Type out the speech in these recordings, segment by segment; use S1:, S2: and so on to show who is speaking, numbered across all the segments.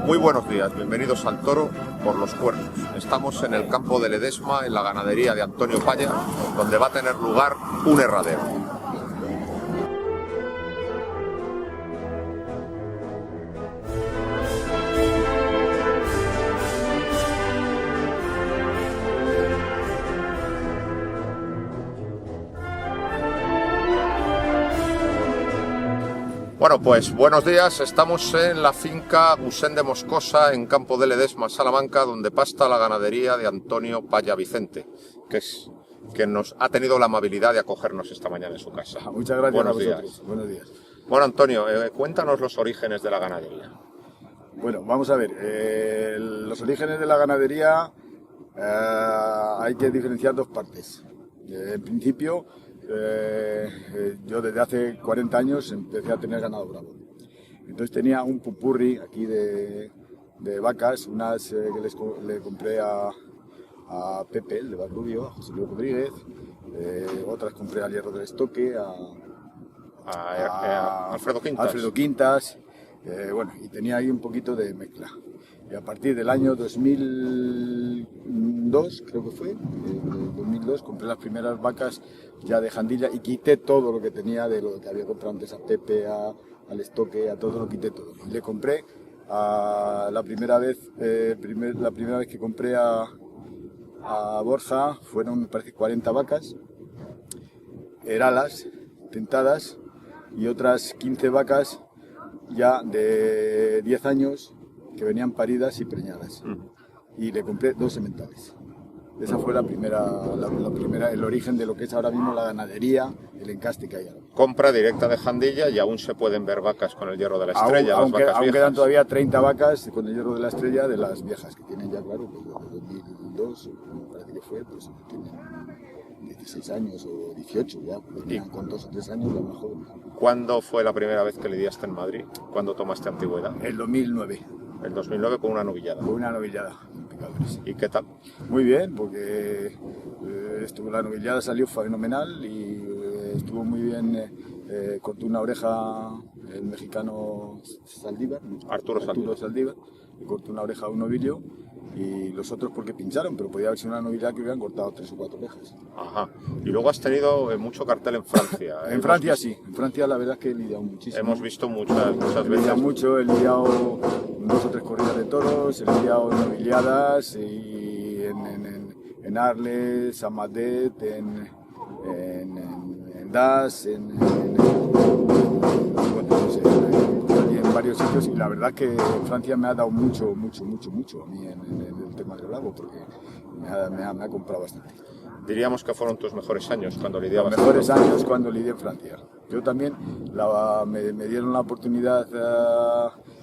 S1: Muy buenos días, bienvenidos al Toro por los Cuernos. Estamos en el campo de Ledesma, en la ganadería de Antonio Paya, donde va a tener lugar un herradero. Bueno, pues buenos días, estamos en la finca Gusén de Moscosa, en Campo de Ledesma, Salamanca, donde pasta la ganadería de Antonio Paya Vicente, que es quien nos ha tenido la amabilidad de acogernos esta mañana en su casa.
S2: Muchas gracias
S1: Buenos
S2: a vosotros.
S1: días.
S2: Buenos días.
S1: Bueno, Antonio, cuéntanos los orígenes de la ganadería.
S2: Bueno, vamos a ver, los orígenes de la ganadería hay que diferenciar dos partes. En principio, yo desde hace 40 años empecé a tener ganado bravo. Entonces tenía un pupurri aquí de vacas, unas que le compré a Pepe, el de Valrubio, a José Luis Rodríguez, otras compré al Hierro del Estoque,
S1: A Alfredo Quintas.
S2: Alfredo Quintas, bueno, y tenía ahí un poquito de mezcla. Y a partir del año 2002, creo que fue, 2002, compré las primeras vacas ya de Jandilla y quité todo lo que tenía de lo que había comprado antes a Pepe, al Estoque, a todo, lo quité todo. Y le compré la primera vez que compré a Borja, fueron, me parece, 40 vacas, heralas, tentadas, y otras 15 vacas ya de 10 años que venían paridas y preñadas. Y le compré 2 sementales. Esa fue la primera, el origen de lo que es ahora mismo la ganadería, el encaste que hay ahora.
S1: Compra directa de Jandilla y aún se pueden ver vacas con el Hierro de la Estrella.
S2: Aún
S1: vacas
S2: quedan
S1: viejas.
S2: todavía 30 vacas con el Hierro de la Estrella de las viejas, que tienen ya, claro, pues desde 2002, me parece que fue, pues tienen 16 años o 18 ya, venían con 2 o 3 años las más jóvenes.
S1: ¿Cuándo fue la primera vez que lidiaste en Madrid? ¿Cuándo tomaste antigüedad?
S2: El 2009.
S1: El 2009 con una novillada.
S2: Con una novillada, impecable.
S1: ¿Y qué tal?
S2: Muy bien, porque la novillada salió fenomenal y estuvo muy bien. Cortó una oreja el mexicano Saldívar,
S1: Arturo
S2: Saldívar, le cortó una oreja a un novillo y los otros porque pincharon, pero podía haber sido una novillada que hubieran cortado 3 o 4 orejas.
S1: Ajá. Y luego has tenido mucho cartel en Francia.
S2: En Francia sí, en Francia la verdad es que he lidiado muchísimo.
S1: Hemos visto muchas
S2: He
S1: veces.
S2: lidiado mucho, he lidiado 2 o 3 corridas de toros, he lidiado novilladas y en Arles, en Madet, en Das, bueno, no sé, en varios sitios, y la verdad que Francia me ha dado mucho a mí en el tema del bravo, porque me ha comprado bastante.
S1: Diríamos que fueron tus mejores años cuando lidiabas.
S2: Los mejores años cuando lidié en Francia. Yo también me dieron la oportunidad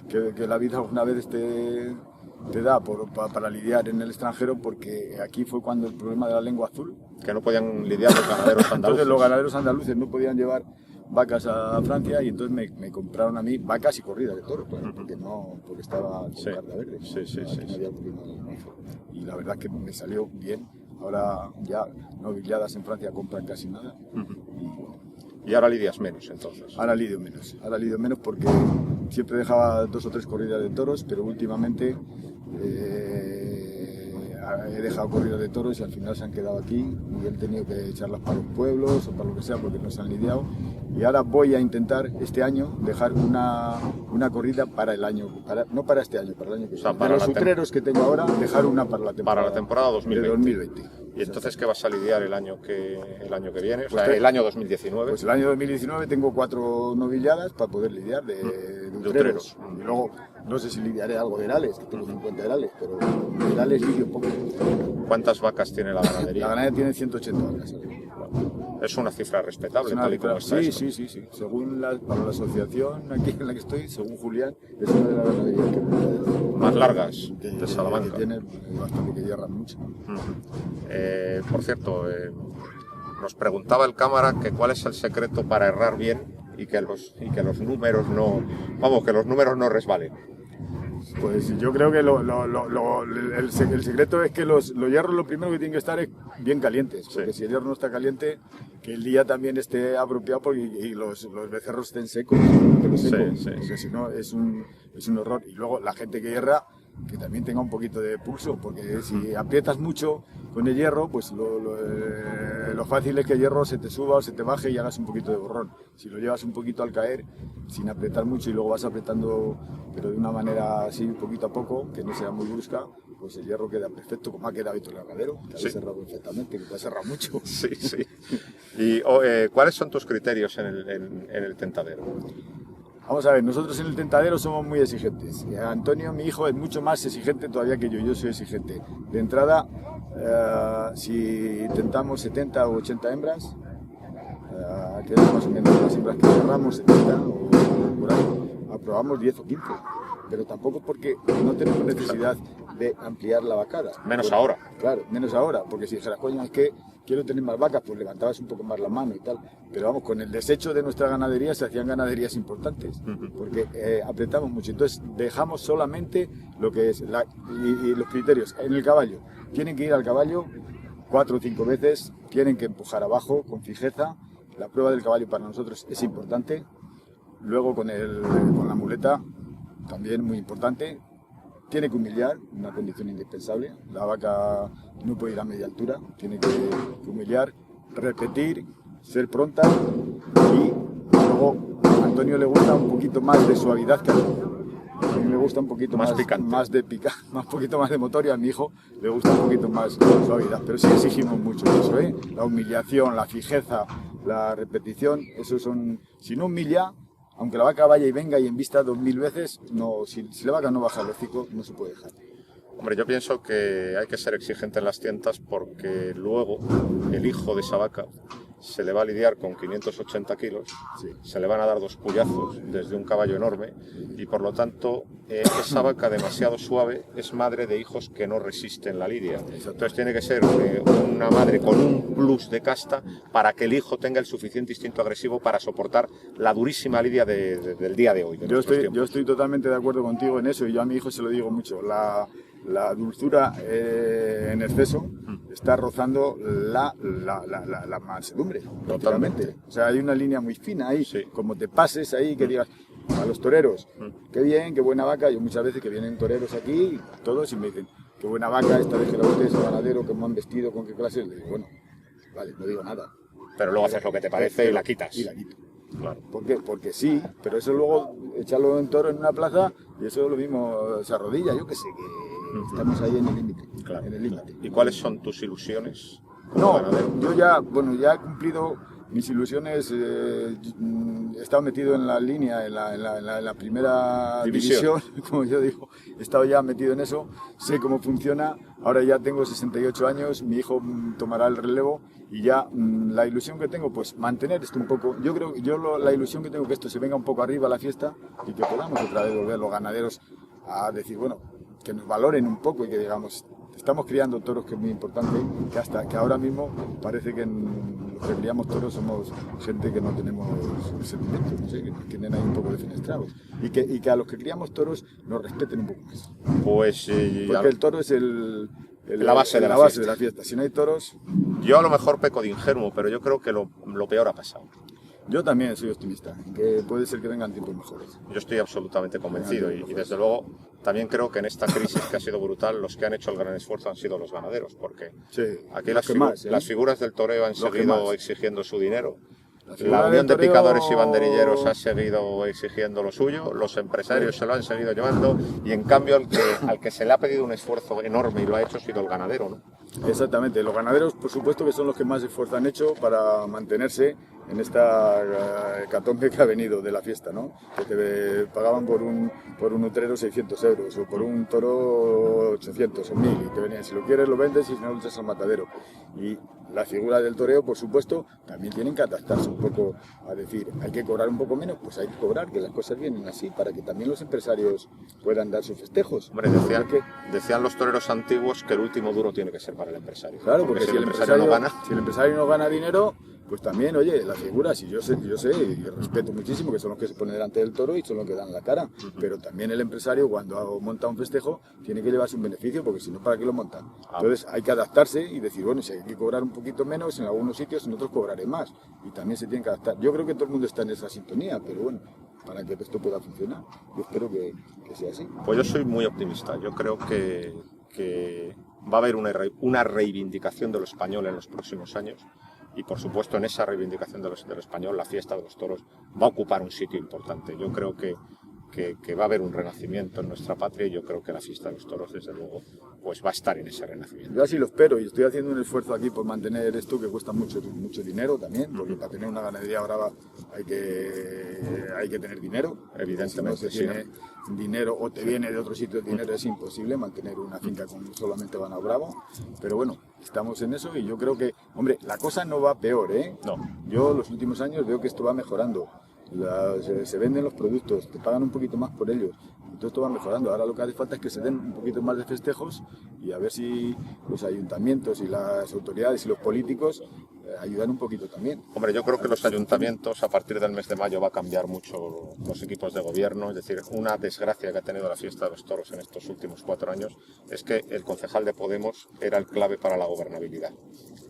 S2: que la vida alguna vez te da para lidiar en el extranjero, porque aquí fue cuando el problema de la lengua azul.
S1: Que no podían lidiar los ganaderos andaluces.
S2: Entonces los ganaderos andaluces no podían llevar vacas a Francia y entonces me compraron a mí vacas y corridas de toros, porque estaba con carta verde.
S1: Sí.
S2: No había problema. Y la verdad que me salió bien. Ahora ya novilladas en Francia compran casi nada.
S1: Y ahora lidias menos, entonces.
S2: Ahora lidio menos porque siempre dejaba 2 o 3 corridas de toros, pero últimamente he dejado corridas de toros y al final se han quedado aquí y he tenido que echarlas para los pueblos o para lo que sea porque no se han lidiado. Y ahora voy a intentar este año dejar una corrida para el año, no para este año, para el año que viene.
S1: O sea,
S2: de los sutreros que tengo ahora, dejar una para la temporada.
S1: Para la temporada 2020.
S2: De 2020.
S1: ¿Y entonces qué vas a lidiar el año que viene? O sea, el año 2019.
S2: Pues el año 2019 tengo 4 novilladas para poder lidiar de utreros. Y luego no sé si lidiaré algo de herales, que tengo 50 herales, pero de herales lidio poco.
S1: ¿Cuántas vacas tiene la ganadería?
S2: La ganadería tiene 180 vacas.
S1: Es una cifra respetable, tal y como está.
S2: Sí. Según para la asociación aquí en la que estoy, según Julián, es una de las ganaderías que
S1: más largas de Salamanca.
S2: Que tiene bastante, que hierran mucho.
S1: Por cierto, nos preguntaba el cámara que cuál es el secreto para errar bien y que los números no resbalen.
S2: Pues yo creo que el secreto es que los hierros lo primero que tienen que estar es bien calientes, porque si el hierro no está caliente, que el día también esté apropiado y los becerros estén secos, porque si no es un horror. Y luego la gente que hierra, que también tenga un poquito de pulso, porque si aprietas mucho con el hierro, pues lo fácil es que el hierro se te suba o se te baje y hagas un poquito de borrón. Si lo llevas un poquito al caer, sin apretar mucho y luego vas apretando, pero de una manera así, poquito a poco, que no sea muy brusca, pues el hierro queda perfecto, como ha quedado Víctor Ganadero, que ha cerrado perfectamente, que te ha cerrado mucho.
S1: Sí. ¿Y cuáles son tus criterios en el tentadero?
S2: Vamos a ver, nosotros en el tentadero somos muy exigentes. Antonio, mi hijo, es mucho más exigente todavía que yo soy exigente. De entrada, si tentamos 70 o 80 hembras, que es más o menos las hembras que cerramos, 70 o por ahí, aprobamos 10 o 15. Pero tampoco porque no tenemos necesidad de ampliar la vacada.
S1: Menos ahora.
S2: Claro, menos ahora, porque si dijeras, coño, es que quiero tener más vacas, pues levantabas un poco más la mano y tal. Pero vamos, con el desecho de nuestra ganadería se hacían ganaderías importantes, porque apretamos mucho. Entonces dejamos solamente lo que es, y los criterios. En el caballo, tienen que ir al caballo 4 o 5 veces, tienen que empujar abajo con fijeza. La prueba del caballo para nosotros es importante. Luego con la muleta, también muy importante. Tiene que humillar, una condición indispensable. La vaca no puede ir a media altura, tiene que humillar, repetir, ser pronta y luego a Antonio le gusta un poquito más de suavidad que a mí. A mí me gusta un poquito más picante, un poquito más de motor y a mi hijo le gusta un poquito más de suavidad. Pero sí exigimos mucho eso, ¿eh? La humillación, la fijeza, la repetición, eso son, si no humilla, aunque la vaca vaya y venga y embista 2000 veces, no, si la vaca no baja el hocico, no se puede dejar.
S1: Hombre, yo pienso que hay que ser exigente en las tientas porque luego el hijo de esa vaca se le va a lidiar con 580 kilos, se le van a dar 2 puyazos desde un caballo enorme y por lo tanto esa vaca demasiado suave es madre de hijos que no resisten la lidia. Entonces tiene que ser una madre con un plus de casta para que el hijo tenga el suficiente instinto agresivo para soportar la durísima lidia del día de hoy.
S2: Yo estoy totalmente de acuerdo contigo en eso y yo a mi hijo se lo digo mucho. La dulzura en exceso está rozando la mansedumbre, totalmente. O sea, hay una línea muy fina ahí, como te pases ahí, que digas a los toreros, qué bien, qué buena vaca. Yo muchas veces que vienen toreros aquí, todos, y me dicen, qué buena vaca esta de Gelabote, ese ganadero, cómo han vestido, con qué clase. Le digo, bueno, vale, no digo nada.
S1: Pero luego haces lo que te parece y la quitas.
S2: Y la quito.
S1: Claro.
S2: ¿Por qué? Porque sí, pero eso luego echarlo en toro en una plaza y eso lo mismo se arrodilla, yo que sé, que estamos ahí en el límite.
S1: Claro.
S2: En el límite.
S1: ¿Y cuáles son tus ilusiones
S2: como ganadero? Yo ya he cumplido mis ilusiones, he estado metido en la línea, en la primera división, como yo digo, he estado ya metido en eso, sé cómo funciona, ahora ya tengo 68 años, mi hijo tomará el relevo y ya la ilusión que tengo, pues mantener esto un poco, la ilusión que tengo que esto se venga un poco arriba a la fiesta y que podamos otra vez volver los ganaderos a decir, bueno, que nos valoren un poco y que digamos, estamos criando toros, que es muy importante, que ahora mismo parece que en los que criamos toros somos gente que no tenemos sentimientos, no sé, que tienen ahí un poco defenestrados. Y que a los que criamos toros nos respeten un poco más.
S1: Pues
S2: porque el toro es
S1: la base de la
S2: fiesta. Si no hay toros...
S1: Yo a lo mejor peco de ingenuo, pero yo creo que lo peor ha pasado.
S2: Yo también soy optimista, que puede ser que vengan tiempos mejores.
S1: Yo estoy absolutamente convencido y desde luego también creo que en esta crisis que ha sido brutal, los que han hecho el gran esfuerzo han sido los ganaderos, porque aquí las figuras del toreo han seguido exigiendo su dinero, la Unión de Picadores y Banderilleros ha seguido exigiendo lo suyo, los empresarios se lo han seguido llevando y en cambio al que se le ha pedido un esfuerzo enorme y lo ha hecho ha sido el ganadero, ¿no?
S2: Exactamente, los ganaderos por supuesto que son los que más esfuerzo han hecho para mantenerse en esta hecatombe que ha venido de la fiesta, ¿no? Que te pagaban por un utrero 600 euros o por un toro 800 o 1000 y te venían, si lo quieres lo vendes y si no lo echas al matadero. Y la figura del toreo, por supuesto, también tienen que adaptarse un poco a decir, hay que cobrar un poco menos, pues hay que cobrar, que las cosas vienen así, para que también los empresarios puedan dar sus festejos.
S1: Hombre, decían los toreros antiguos que el último duro tiene que ser para el empresario.
S2: Claro, porque si el empresario no gana dinero, pues también, oye, las figuras, y yo sé y respeto muchísimo que son los que se ponen delante del toro y son los que dan la cara, pero también el empresario cuando monta un festejo tiene que llevarse un beneficio, porque si no, ¿para qué lo montan? Entonces hay que adaptarse y decir, bueno, si hay que cobrar un poquito menos en algunos sitios, en otros cobraré más, y también se tiene que adaptar. Yo creo que todo el mundo está en esa sintonía, pero bueno, para que esto pueda funcionar, yo espero que sea así.
S1: Pues yo soy muy optimista, yo creo que va a haber una reivindicación de lo español en los próximos años. Y por supuesto en esa reivindicación de lo español la fiesta de los toros va a ocupar un sitio importante. Yo creo que va a haber un renacimiento en nuestra patria y yo creo que la fiesta de los toros desde luego pues va a estar en ese renacimiento.
S2: Yo así lo espero y estoy haciendo un esfuerzo aquí por mantener esto que cuesta mucho dinero también, porque para tener una ganadería brava hay que tener dinero.
S1: Evidentemente,
S2: si no se tiene dinero o te viene de otro sitio el dinero, es imposible mantener una finca con solamente ganado bravo, pero bueno, estamos en eso y yo creo que, hombre, la cosa no va peor, ¿eh?
S1: No.
S2: Yo los últimos años veo que esto va mejorando. Se venden los productos, te pagan un poquito más por ellos, entonces esto va mejorando. Ahora lo que hace falta es que se den un poquito más de festejos y a ver si los ayuntamientos y las autoridades y los políticos ayudan un poquito también.
S1: Hombre, yo creo que los ayuntamientos a partir del mes de mayo va a cambiar mucho los equipos de gobierno, es decir, una desgracia que ha tenido la fiesta de los toros en estos últimos 4 años es que el concejal de Podemos era el clave para la gobernabilidad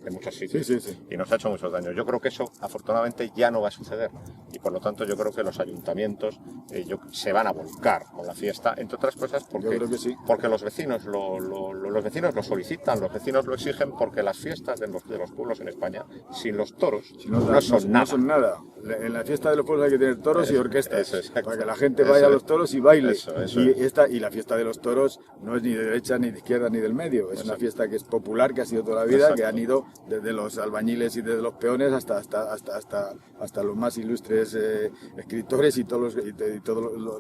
S1: en muchos sitios y nos ha hecho muchos daños. Yo creo que eso afortunadamente ya no va a suceder y por lo tanto yo creo que los ayuntamientos se van a volcar con la fiesta, entre otras cosas porque los vecinos los vecinos lo solicitan, los vecinos lo exigen, porque las fiestas de los pueblos en España sin los toros no son nada.
S2: En la fiesta de los pueblos hay que tener toros y orquestas para que la gente
S1: Eso
S2: vaya a los toros y baile.
S1: Y
S2: la fiesta de los toros no es ni de derecha, ni de izquierda, ni del medio. Es una fiesta que es popular, que ha sido toda la vida, que han ido desde los albañiles y desde los peones hasta los más ilustres escritores y todo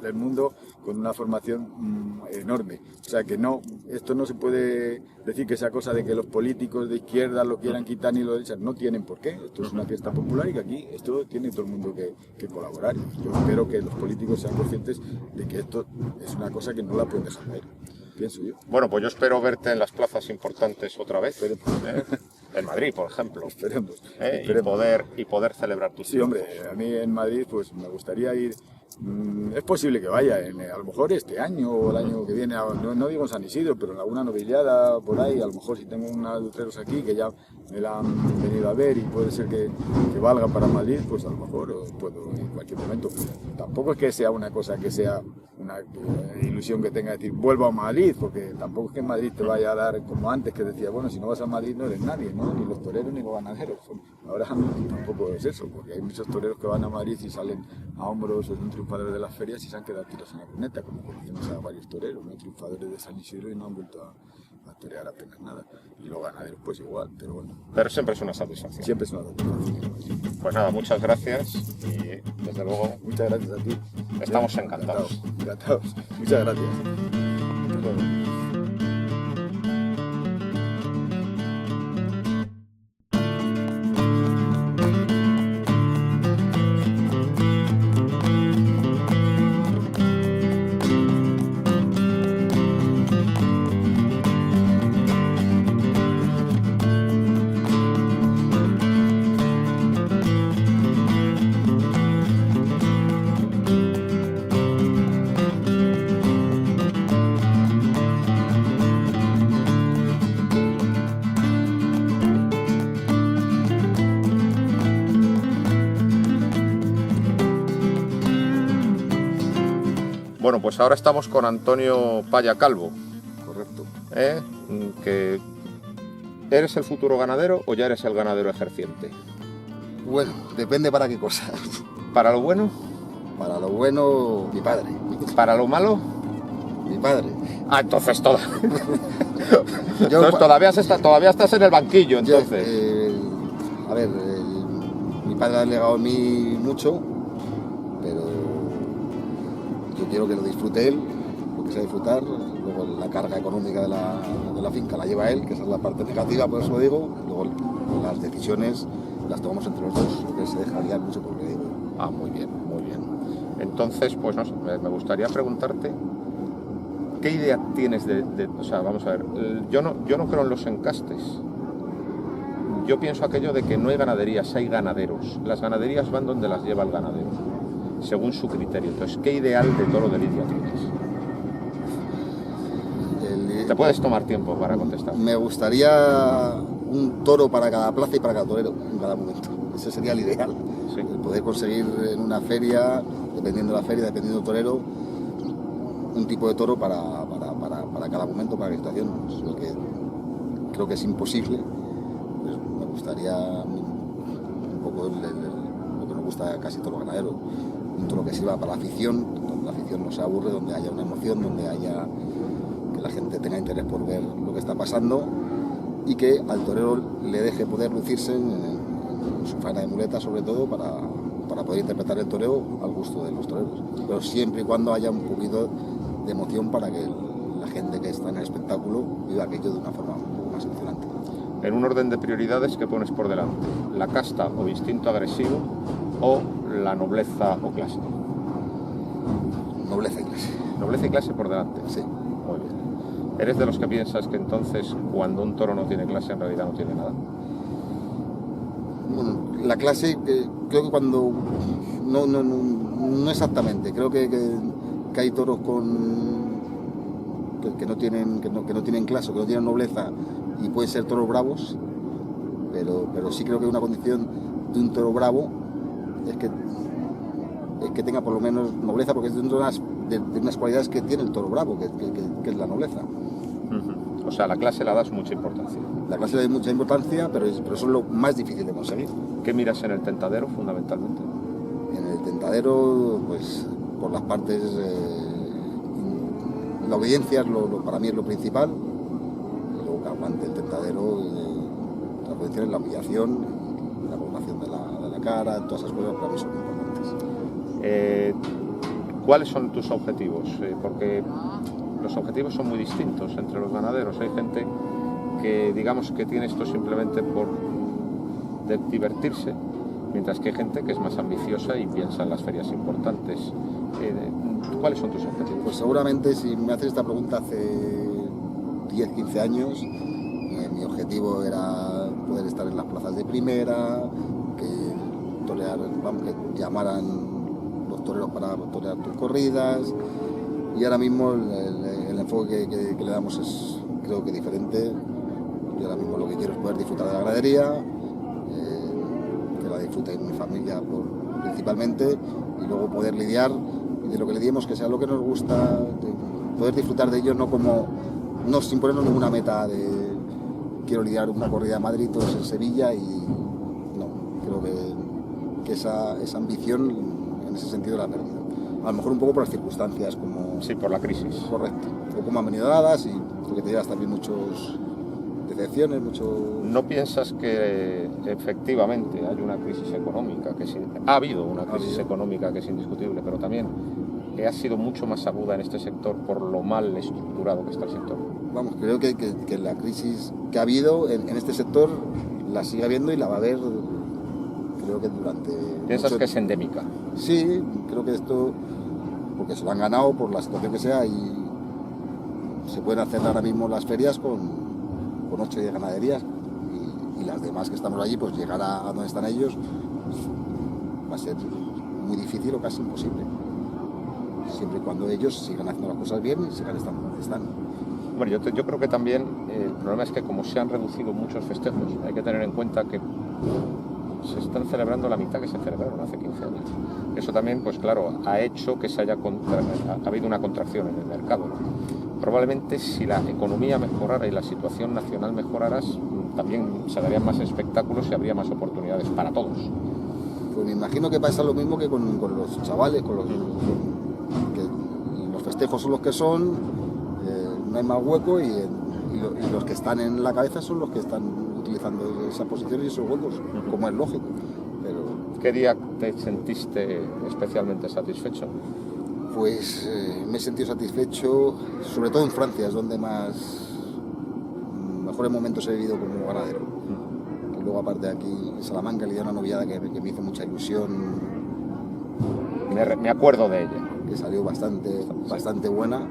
S2: el mundo con una formación enorme. O sea que esto no se puede decir que sea cosa de que los políticos de izquierda lo quieran quitar ni lo de derecha. No tienen por qué. Esto es una fiesta popular y que aquí esto tiene todo el mundo que colaborar. Yo espero que los políticos sean conscientes de que esto es una cosa que no la pueden dejar caer. Pienso yo.
S1: Bueno, pues yo espero verte en las plazas importantes otra vez. En Madrid, por ejemplo.
S2: Esperemos.
S1: Y poder celebrar tus
S2: Sí, hombre, a mí en Madrid pues me gustaría ir. Es posible que vaya, a lo mejor este año o el año que viene, no digo en San Isidro, pero en alguna novillada por ahí, a lo mejor si tengo unos adulteros aquí que ya me la han venido a ver y puede ser que valga para Madrid, pues a lo mejor puedo en cualquier momento. Tampoco es que sea una cosa que sea una ilusión que tenga de decir vuelvo a Madrid, porque tampoco es que Madrid te vaya a dar como antes, que decía, bueno, si no vas a Madrid no eres nadie, ¿no? Ni los toreros ni los ganaderos. Ahora tampoco es eso, porque hay muchos toreros que van a Madrid y salen a hombros de un triunfador de las ferias y se han quedado tiros en la cuneta, como conocemos a varios toreros, ¿no? Triunfadores de San Isidro y no han vuelto a torear apenas nada. Y los ganaderos pues igual, pero bueno.
S1: Pero siempre es una satisfacción.
S2: Siempre es una satisfacción.
S1: Pues nada, muchas gracias y desde luego...
S2: Muchas gracias a ti.
S1: Estamos encantados.
S2: Encantados. Muchas gracias.
S1: Hasta luego. Bueno, pues ahora estamos con Antonio Paya Calvo.
S2: Correcto.
S1: Que ¿eres el futuro ganadero o ya eres el ganadero ejerciente?
S3: Bueno, depende para qué cosa.
S1: ¿Para lo bueno?
S3: Para lo bueno, mi padre.
S1: ¿Para lo malo?
S3: Mi padre.
S1: Ah, entonces todavía estás en el banquillo, entonces.
S3: Mi padre ha legado en mí mucho, pero yo quiero que lo disfrute él, lo que sea disfrutar. Luego la carga económica de la finca la lleva él, que esa es la parte negativa, por eso lo digo. Luego las decisiones las tomamos entre los dos, lo que se dejaría mucho por lo que digo.
S1: Ah, muy bien, muy bien. Entonces, pues no sé, me gustaría preguntarte ¿qué idea tienes o sea, vamos a ver, yo no creo en los encastes. yo pienso aquello de que no hay ganaderías, hay ganaderos. Las ganaderías van donde las lleva el ganadero, según su criterio. Entonces, ¿qué ideal de toro de lidia tienes? Te puedes tomar tiempo para contestar.
S3: Me gustaría un toro para cada plaza y para cada torero en cada momento. Ese sería el ideal.
S1: Sí.
S3: El poder conseguir en una feria, dependiendo de la feria, dependiendo del torero, un tipo de toro para cada momento, para la situación. Es lo que creo que es imposible. Pues me gustaría un poco lo que nos gusta a casi todos los ganaderos, un toro que sirva para la afición, donde la afición no se aburre, donde haya una emoción, donde haya que la gente tenga interés por ver lo que está pasando y que al torero le deje poder lucirse en su faena de muleta, sobre todo para poder interpretar el toreo al gusto de los toreros, pero siempre y cuando haya un poquito de emoción para que la gente que está en el espectáculo viva aquello de una forma un poco más emocionante.
S1: En un orden de prioridades, ¿qué pones por delante? ¿La casta o instinto agresivo o la nobleza o clase?
S3: Nobleza y clase.
S1: Nobleza y clase por delante.
S3: Sí.
S1: Muy bien. ¿Eres de los que piensas que entonces cuando un toro no tiene clase en realidad no tiene nada?
S3: Bueno, la clase creo que cuando no exactamente, creo que hay toros que no tienen clase, que no tienen nobleza y pueden ser toros bravos, pero sí creo que una condición de un toro bravo es que tenga por lo menos nobleza, porque es de unas cualidades que tiene el toro bravo, que es la nobleza.
S1: O sea, la clase la das mucha importancia.
S3: La clase le da mucha importancia, pero eso es lo más difícil de conseguir.
S1: ¿Qué miras en el tentadero fundamentalmente?
S3: En el tentadero, pues por las partes, la obediencia para mí es lo principal. Y luego que aguante el tentadero, la obediencia es la humillación, la formación de la cara, todas esas cosas para mí son importantes.
S1: ¿Cuáles son tus objetivos? Porque los objetivos son muy distintos entre los ganaderos. Hay gente que digamos que tiene esto simplemente por divertirse, mientras que hay gente que es más ambiciosa y piensa en las ferias importantes. ¿Cuáles son tus objetivos?
S3: Pues seguramente si me haces esta pregunta hace 10-15 años, mi objetivo era poder estar en las plazas de primera, que llamaran los toreros para torear tus corridas, y ahora mismo el enfoque que le damos es, creo que diferente. Yo ahora mismo lo que quiero es poder disfrutar de la ganadería, que la disfrute mi familia principalmente, y luego poder lidiar, y de lo que lidiemos que sea lo que nos gusta, poder disfrutar de ello, no sin ponernos ninguna meta de quiero lidiar una corrida a Madrid, todo es en Sevilla, y no, creo que esa ambición en ese sentido la he perdido. A lo mejor un poco por las circunstancias, como...
S1: Sí, por la crisis.
S3: Correcto. O como han venido dadas, y porque te llevas también muchas decepciones,
S1: ¿No piensas que efectivamente hay una crisis económica? Ha habido una crisis económica que es indiscutible, pero también ha sido mucho más aguda en este sector por lo mal estructurado que está el sector.
S3: Vamos, creo que la crisis que ha habido en este sector la sigue habiendo y la va a haber, creo que durante...
S1: ¿Piensas que es endémica?
S3: Sí, creo que esto, porque se lo han ganado por la situación que sea, y se pueden hacer ahora mismo las ferias con 8 o 10 ganaderías, y las demás que estamos allí, pues llegar a donde están ellos pues, va a ser muy difícil o casi imposible, siempre y cuando ellos sigan haciendo las cosas bien y sigan estando donde están.
S1: Bueno, yo creo que también el problema es que como se han reducido muchos festejos, hay que tener en cuenta que se están celebrando la mitad que se celebraron hace 15 años. Eso también, pues claro, ha hecho que ha habido una contracción en el mercado, ¿no? Probablemente si la economía mejorara y la situación nacional mejorara, también se darían más espectáculos y habría más oportunidades para todos.
S3: Pues me imagino que pasa lo mismo que con los chavales, que los festejos son los que son, no hay más hueco, y los que están en la cabeza son los que están utilizando esas posiciones y esos huecos, como es lógico. Pero...
S1: ¿Qué día te sentiste especialmente satisfecho?
S3: Pues me he sentido satisfecho, sobre todo en Francia, es donde mejores momentos he vivido como ganadero. Y luego, aparte de aquí, en Salamanca, le di una noviada que me hizo mucha ilusión.
S1: Me acuerdo de ella.
S3: Que salió bastante buena,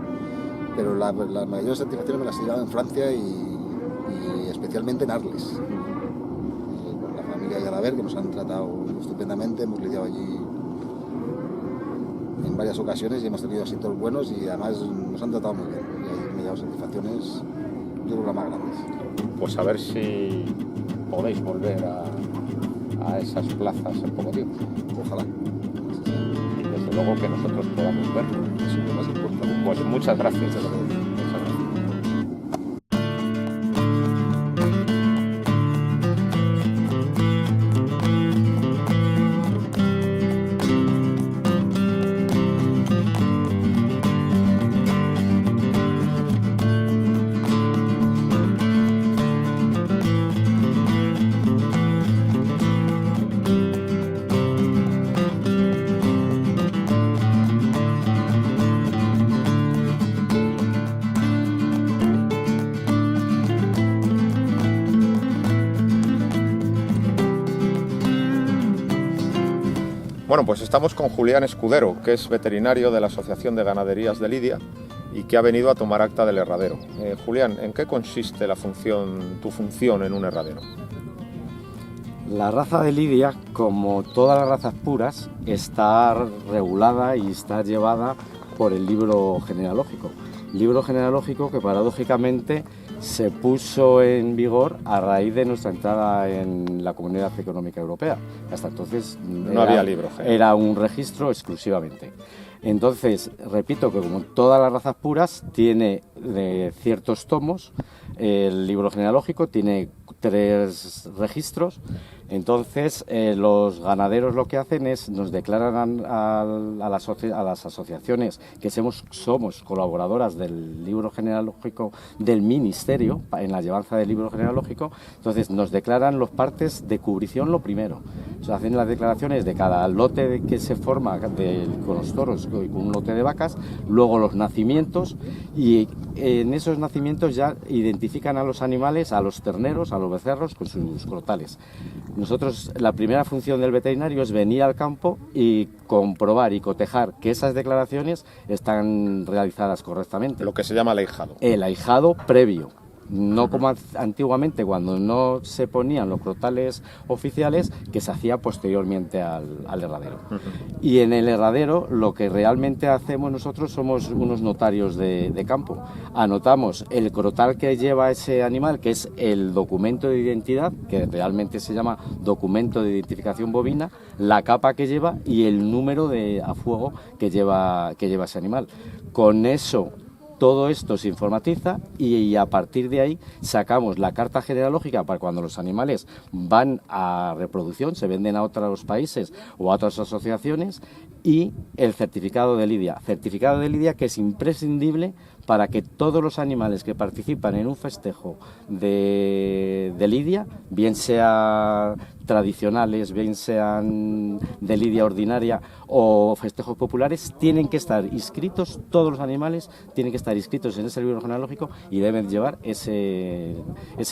S3: pero las mayores satisfacciones me las he llevado en Francia, y especialmente en Arles. República de Galaver, que nos han tratado estupendamente, hemos lidiado allí en varias ocasiones y hemos tenido asientos buenos y además nos han tratado muy bien. Y ahí me he dado satisfacciones, yo creo, las más grandes.
S1: Pues a ver si podéis volver a esas plazas en poco tiempo.
S3: Ojalá.
S1: Y desde luego que nosotros podamos verlo.
S3: Eso es lo más importante.
S1: Pues muchas gracias.
S3: Muchas gracias.
S1: Muchas gracias. Bueno, pues estamos con Julián Escudero, que es veterinario de la Asociación de Ganaderías de Lidia y que ha venido a tomar acta del herradero. Julián, ¿en qué consiste tu función en un herradero?
S4: La raza de Lidia, como todas las razas puras, está regulada y está llevada por el libro genealógico. Libro genealógico que paradójicamente se puso en vigor a raíz de nuestra entrada en la Comunidad Económica Europea. Hasta entonces
S1: no había libro genealógico.
S4: Era un registro exclusivamente. Entonces, repito que como todas las razas puras, tiene ciertos tomos. El libro genealógico tiene 3 registros. Entonces, los ganaderos lo que hacen es, nos declaran a las asociaciones que somos colaboradoras del libro genealógico del Ministerio, en la llevanza del libro genealógico. Entonces, nos declaran los partes de cubrición lo primero. O sea, hacen las declaraciones de cada lote que se forma con los toros y con un lote de vacas, luego los nacimientos, y en esos nacimientos ya identifican a los animales, a los terneros, a los becerros con sus crotales. Nosotros, la primera función del veterinario es venir al campo y comprobar y cotejar que esas declaraciones están realizadas correctamente.
S1: Lo que se llama el ahijado.
S4: El ahijado previo. No como antiguamente, cuando no se ponían los crotales oficiales, que se hacía posteriormente al herradero. Y en el herradero lo que realmente hacemos nosotros somos unos notarios de campo. Anotamos el crotal que lleva ese animal, que es el documento de identidad, que realmente se llama documento de identificación bovina, la capa que lleva y el número a fuego que lleva ese animal. Con eso, todo esto se informatiza y a partir de ahí sacamos la carta genealógica para cuando los animales van a reproducción, se venden a otros países o a otras asociaciones, y el certificado de Lidia. Certificado de Lidia que es imprescindible para que todos los animales que participan en un festejo de Lidia, bien sean tradicionales, bien sean de Lidia ordinaria o festejos populares, tienen que estar inscritos, todos los animales tienen que estar inscritos en ese libro genealógico y deben llevar ese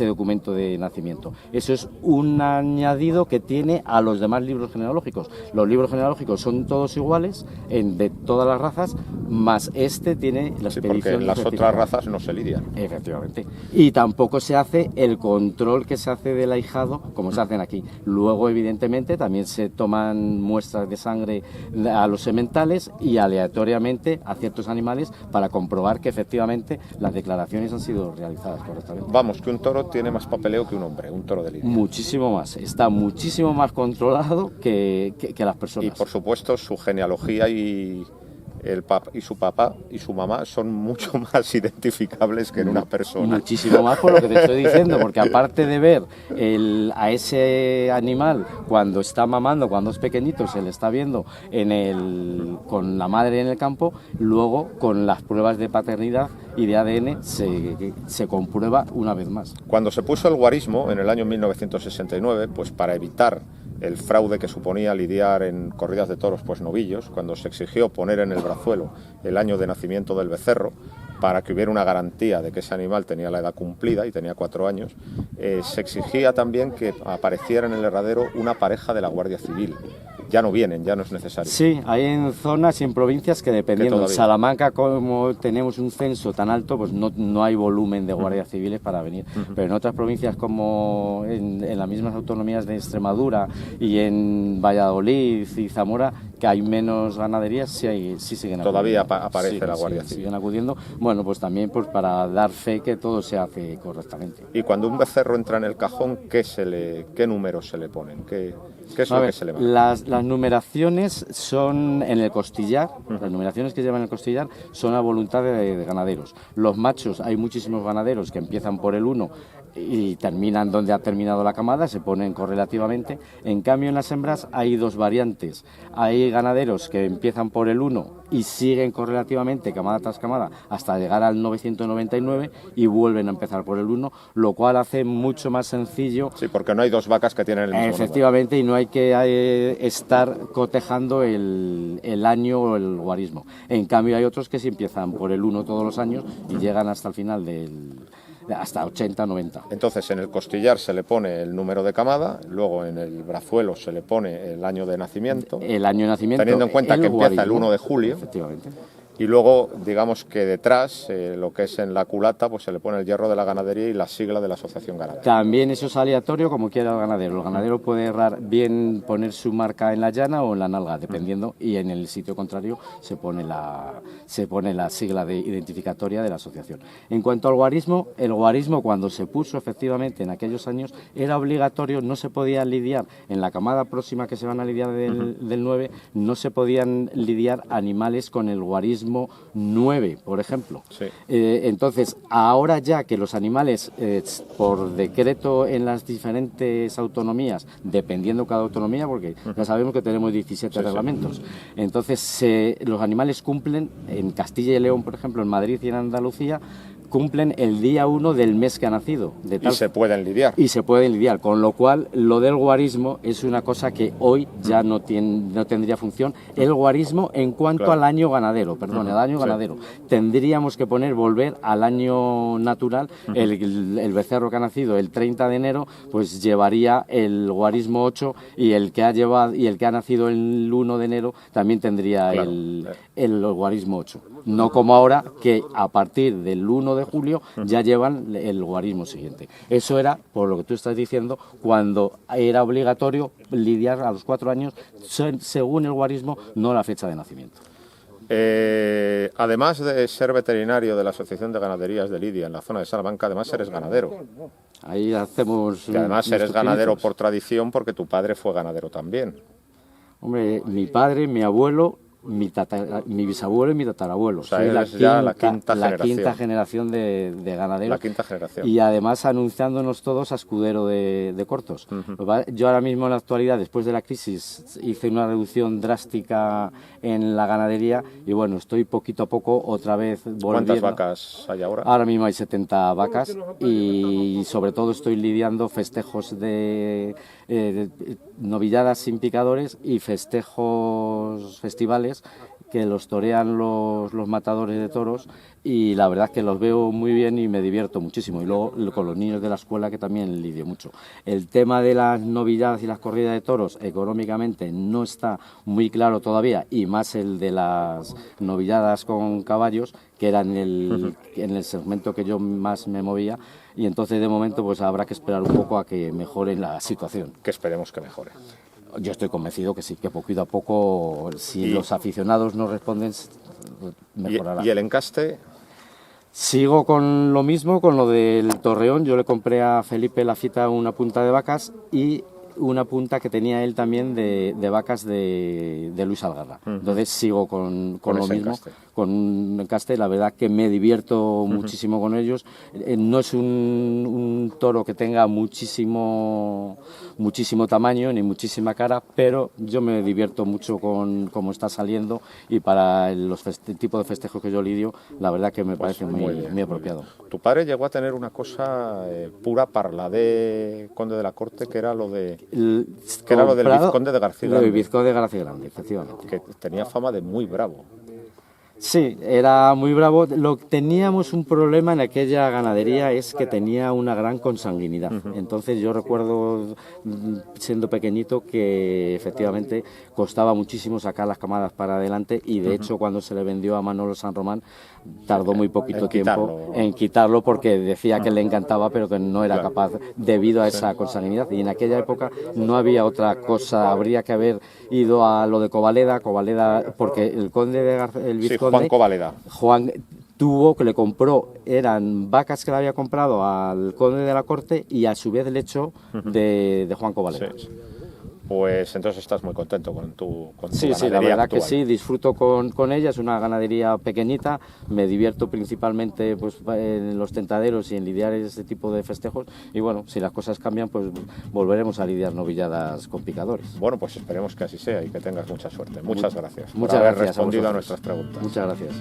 S4: documento de nacimiento. Eso es un añadido que tiene a los demás libros genealógicos. Los libros genealógicos son todos iguales de todas las razas, más este tiene la expedición.
S1: Porque las otras razas no se lidian.
S4: Efectivamente. Y tampoco se hace el control que se hace del ahijado como se hacen aquí. Luego, evidentemente, también se toman muestras de sangre a los sementales y aleatoriamente a ciertos animales para comprobar que efectivamente las declaraciones han sido realizadas correctamente.
S1: Vamos, que un toro tiene más papeleo que un hombre, un toro de lidia.
S4: Muchísimo más. Está muchísimo más controlado que las personas.
S1: Y, por supuesto, su genealogía y su papá y su mamá son mucho más identificables que en una persona.
S4: Muchísimo más, por lo que te estoy diciendo, porque aparte de ver a ese animal cuando está mamando, cuando es pequeñito, se le está viendo con la madre en el campo, luego con las pruebas de paternidad y de ADN se comprueba una vez más.
S1: Cuando se puso el guarismo en el año 1969, pues para evitar el fraude que suponía lidiar en corridas de toros pues novillos, cuando se exigió poner en el brazuelo el año de nacimiento del becerro para que hubiera una garantía de que ese animal tenía la edad cumplida y tenía 4 años, se exigía también que apareciera en el herradero una pareja de la Guardia Civil ya no vienen, ya no es necesario.
S4: Sí, hay en zonas y en provincias que dependiendo. En
S1: todavía.
S4: Salamanca, como tenemos un censo tan alto, pues no hay volumen de guardias civiles para venir. Pero en otras provincias como en las mismas autonomías de Extremadura y en Valladolid y Zamora, que hay menos ganaderías, sí siguen
S1: Todavía
S4: acudiendo.
S1: aparece la Guardia Civil.
S4: Siguen acudiendo. Bueno, pues también pues para dar fe que todo se hace correctamente.
S1: Y cuando un becerro entra en el cajón, ¿qué números se le ponen? ¿Qué es lo que se le va?
S4: Las numeraciones son en el costillar, las numeraciones que llevan el costillar son a voluntad de ganaderos. Los machos, hay muchísimos ganaderos que empiezan por el 1 y terminan donde ha terminado la camada, se ponen correlativamente. En cambio, en las hembras hay dos variantes. Hay ganaderos que empiezan por el 1 y siguen correlativamente camada tras camada hasta llegar al 999 y vuelven a empezar por el 1, lo cual hace mucho más sencillo.
S1: Sí, porque no hay dos vacas que tienen el mismo
S4: Efectivamente, y no hay que estar cotejando el año o el guarismo. En cambio, hay otros que sí empiezan por el 1 todos los años y llegan hasta el final hasta 80, 90.
S1: Entonces, en el costillar se le pone el número de camada, luego en el brazuelo se le pone el año de nacimiento.
S4: El año de nacimiento.
S1: Teniendo en cuenta que empieza el 1 de julio.
S4: Efectivamente.
S1: Y luego, digamos que detrás, lo que es en la culata, pues se le pone el hierro de la ganadería y la sigla de la asociación ganadera.
S4: También eso es aleatorio como quiera el ganadero. El ganadero puede errar bien poner su marca en la llana o en la nalga, dependiendo, y en el sitio contrario se pone la sigla identificatoria de la asociación. En cuanto al guarismo, el guarismo cuando se puso efectivamente en aquellos años era obligatorio, no se podía lidiar en la camada próxima que se van a lidiar del 9, no se podían lidiar animales con el guarismo 9, por ejemplo.
S1: Sí.
S4: Entonces, ahora ya que los animales, por decreto en las diferentes autonomías, dependiendo cada autonomía, porque ya sabemos que tenemos 17 reglamentos, entonces los animales cumplen, en Castilla y León, por ejemplo, en Madrid y en Andalucía, cumplen el día 1 del mes que ha nacido.
S1: Y se pueden lidiar.
S4: Y se pueden lidiar, con lo cual lo del guarismo es una cosa que hoy ya no tendría función. El guarismo en cuanto al año ganadero, al año ganadero. Tendríamos que volver al año natural. El becerro que ha nacido el 30 de enero, pues llevaría el guarismo 8 y el que ha nacido el 1 de enero también tendría el guarismo 8. No como ahora, que a partir del 1 de julio ya llevan el guarismo siguiente. Eso era, por lo que tú estás diciendo, cuando era obligatorio lidiar a los 4 años según el guarismo, no la fecha de nacimiento.
S1: Además de ser veterinario de la Asociación de Ganaderías de Lidia en la zona de Salamanca, además eres ganadero.
S4: Ahí hacemos...
S1: Que además eres ganadero por tradición porque tu padre fue ganadero también.
S4: Hombre, mi padre, mi abuelo, mi bisabuelo y mi tatarabuelo.
S1: O sea, eres ya la quinta
S4: generación de ganaderos.
S1: La quinta generación.
S4: Y además anunciándonos todos a escudero de cortos. Yo ahora mismo en la actualidad, después de la crisis, hice una reducción drástica en la ganadería y bueno, estoy poquito a poco otra vez volviendo.
S1: ¿Cuántas vacas hay ahora?
S4: Ahora mismo hay 70 vacas y sobre todo estoy lidiando festejos de novilladas sin picadores y festivales que los torean los matadores de toros y la verdad es que los veo muy bien y me divierto muchísimo. Y luego con los niños de la escuela que también lidio mucho. El tema de las novilladas y las corridas de toros económicamente no está muy claro todavía y más el de las novilladas con caballos, que era en el segmento que yo más me movía. Y entonces de momento pues habrá que esperar un poco a que mejore la situación.
S1: Que esperemos que mejore.
S4: Yo estoy convencido que sí, que poquito a poco, si los aficionados no responden, mejorará.
S1: ¿Y el encaste?
S4: Sigo con lo mismo, con lo del Torreón. Yo le compré a Felipe Lafita una punta de vacas y una punta que tenía él también de vacas de Luis Algarra. Entonces sigo con lo mismo, encaste. Con un encaste. La verdad que me divierto muchísimo con ellos. No es un toro que tenga muchísimo tamaño ni muchísima cara, pero yo me divierto mucho con cómo está saliendo y para el tipo de festejos que yo lidio, la verdad que me parece muy apropiado.
S1: Tu padre llegó a tener una cosa pura parla de Conde de la Corte, que era lo de... que era lo del Vizconde de García Grande.
S4: Lo del Vizconde de García Grande, efectivamente.
S1: Que tenía fama de muy bravo.
S4: Sí, era muy bravo. Teníamos un problema en aquella ganadería, es que tenía una gran consanguinidad. Entonces yo recuerdo, siendo pequeñito, que efectivamente costaba muchísimo sacar las camadas para adelante, y de hecho cuando se le vendió a Manolo San Román tardó muy poquito tiempo en quitarlo, porque decía que le encantaba pero que no era capaz debido a esa consanguinidad. Y en aquella época no había otra cosa, habría que haber ido a lo de Covaleda, porque el conde de el vizconde,
S1: Juan Covaleda.
S4: Juan tuvo, que le compró, eran vacas que le había comprado al conde de la corte, y a su vez el hecho de Juan Covaleda.
S1: Sí. Pues entonces estás muy contento con tu
S4: Sí,
S1: ganadería
S4: la verdad
S1: actual.
S4: que sí, disfruto con ella. Es una ganadería pequeñita, me divierto principalmente pues en los tentaderos y en lidiar este tipo de festejos, y bueno, si las cosas cambian pues volveremos a lidiar novilladas con picadores.
S1: Bueno, pues esperemos que así sea y que tengas mucha suerte. Muchas gracias
S4: Muchas
S1: por haber
S4: gracias
S1: respondido a
S4: vosotros.
S1: nuestras preguntas.
S4: Muchas gracias.